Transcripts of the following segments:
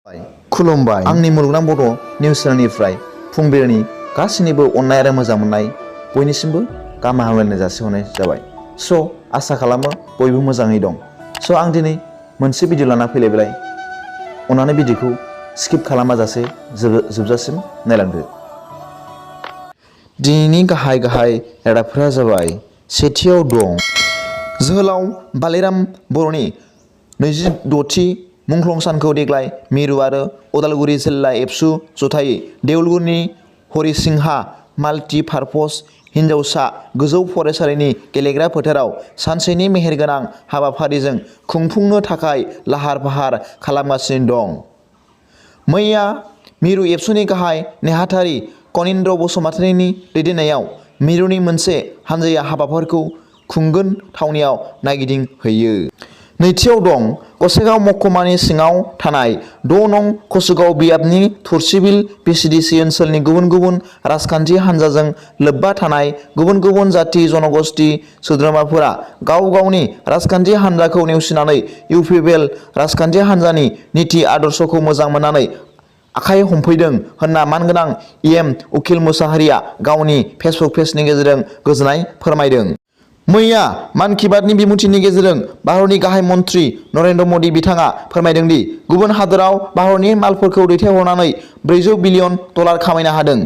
खुलुमबाय आंनि मुलुगनां बड' निउस चेनेलनिफ्राय फुंबिलिनि गासैनिबो अननाय आरो मोजां मोननाय बयनिसिमबो गाहाम हामलायनाय जासिहरनाय जाबाय। आसा खालामो बयबो मोजाङै दं। आं दिनै मोनसे भिडिअ लाना फैलायबाय। अन्नानै भिडिअखौ स्किप खालामाजासे जोबजासिम नायलांदो। दिनैनि गाहाय रादाबफोरा जाबाय। सेथियाव दं जोहोलाव बालिराम बर'नि 26थि मुंख्लं सानखौ देग्लाय मिरु आरो उदालगुरि जिल्ला एबसु जथायै देउलगुरिनि हरिसिंहा माल्टि पार्पस हिनजावसा गोजौ फरायसालिनि गेलेग्रा फोथाराव सानसेनि मेहेरगोनां हाबाफारिजों खुंफुंनो थाखाय लाहार फाहार खालामगासिनो दं। मैया मिरु एबसुनि गाहाय नेहाथारि कनिन्द्र बसुमतारीनि दैदेननायाव मिरुनि मोनसे हानजाया हाबाफारिखौ खुंगोन थावनियाव नायगिदिंहैयो। नैथियाव दं गसाइगाव महकुमानि सिङाव थानाय 6 नं कसुगाव बियाबनि थुरसिबिल भिसिडिसि ओनसोलनि गुबुन गुबुन राजखान्थि हानजाजों लोब्बा थानाय गुबुन गुबुन जाति जनगोष्ठी सोद्रोमाफोरा गाव गावनि राजखान्थि हानजाखौ नेवसिनानै इउपिपिएल राजखान्थि हानजानि नीति आदर्शखौ मोजां मोननानै आखाइ हमफैदों होनना मानगोनां इएम उकिल मुसाहारिया गावनि फेसबुक पेजनि गेजेरजों गोजोननाय फोरमायदों। मैया मान की बातनि बिबुंथिनि गेजेरजों भारतनि गाहाय मन्त्रि नरेन्द्र मदि बिथाङा फोरमायदों दि गुबुन हादोराव भारतनि मालफोरखौ दैथायहरनानै 400 बिलियन डलार खामायनो हादों।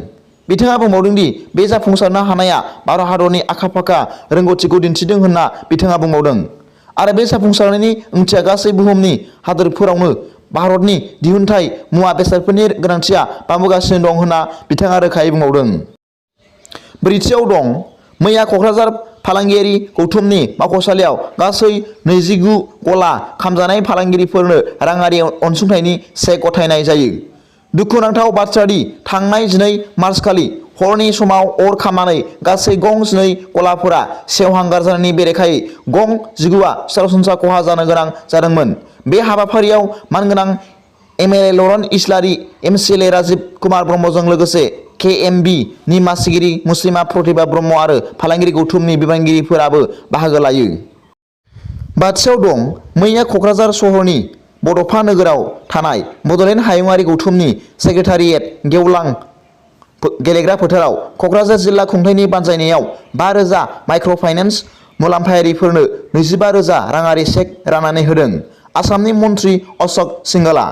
बिथाङा बुंबावदों दि बे जाफुंसारनो हानाया भारत हादरनि आखा-फाखा रोंगौथिखौ दिन्थिदों होनना बिथाङा बुंबावदों। आरो बे जाफुंसारनायनि ओंथिया गासै बुहुमनि हादोरफोरावनो भारतनि दिहुनथाइ मुवा बेसादफोरनि गोनांथिया बांबोगासिनो दं होनना बिथाङा रोखायै बुंबावदों। ब्रैथियाव दं मैया क'क्राझार फालांगियारि गौथुमनि मावख'सालियाव गासै 29 गला खामजानाय फालांगिरिफोरनो राङारि अनसुंथाइनि चेक गथायनाय जायो। दुखुनांथाव बाथ्रा दि थांनाय 12 मार्चखालि हरनि समाव अर खामनानै गासै गं 12 गलाफोरा सेवहांगार जानायनि बेरेखायै गं 19आ सरासनस्रा खहा जानो गोनां जादोंमोन। बे हाबाफारियाव मानगोनां एमएलए लरेन्स इस्लारि, एमसिएलए राजिब कुमार ब्रह्मजों लोगोसे केएमबि नि मासिगिरि मुस्लिमा प्रतिभा ब्रह्म आरो फालांगिरि गौथुमनि बिबानगिरिफोराबो बाहागो लायो। बाथियाव दं मैया क'क्राझार सहरनि बड'फा नोगोराव थानाय बड'लेण्ड हायुंआरि गौथुमनि सेक्रेटारियेट गेवलां गेलेग्रा फोथाराव क'क्राझार जिल्ला खुंथायनि बानजायनायाव 5,000 माइक्र' फाइनेन्स मुलाम्फायारिफोरनो 25,000 राङारि चेक राननानै होदों। आसामनि मन्त्रि अशक सिंघला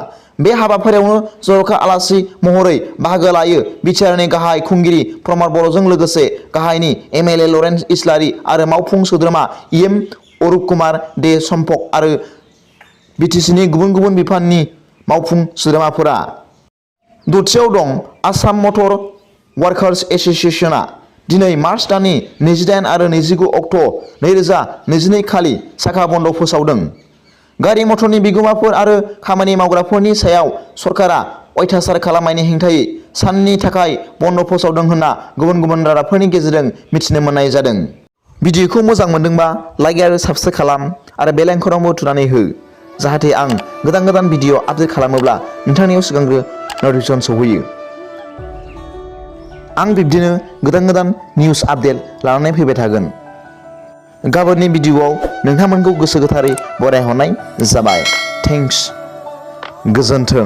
बे हाबाफारियावनो जर'खा आलासि महरै बाहागो लायो। बिटिआरनि गाहाय खुंगिरि प्रमद बर'जों लोगोसे गाहायनि एमएलए लरेन्स इस्लारि आरो मावफुं सोद्रोमा इएम अरुप कुमार दे सम्पक आरो बिटिसिनि गुबुन गुबुन बिफाननि मावफुं सोद्रोमाफोरा। दथियाव दं आसाम मटर वार्कार्स एस'सिएशनआ दिनै मार्च दाननि 28 आरो 29 अक्ट' 2022 खालि साखा बन्द फोसावदों। गारि मटरनि बिगोमाफोर आरो खामानि मावग्राफोरनि सायाव सरकारा अयथासार खालामनायनि हेंथायै साननि थाखाय बन्द फोसावदों होनना गुबुन गुबुन रादाबफोरनि गेजेरजों मिथिनो मोननाय जादों। भिडिअखौ मोजां मोनदोंबा लाइक आरो साबस्क्राइब खालाम आरो बेल आइकनखौ थुनानै हो, जाहाथे आं गोदान भिडिअ आपडेट खालामोब्ला नोंथांनियाव सिगांग्रो नटिफिकेसन सौहैयो। आं बिब्दिनो गोदान निउस आपडेट लानानै फैबाय थागोन। गाबोननि भिडिअआव नोंथांमोनखौ गोसो गोथारै बरायहरनाय जाबाय। थेंक्स, गोजोन्थों।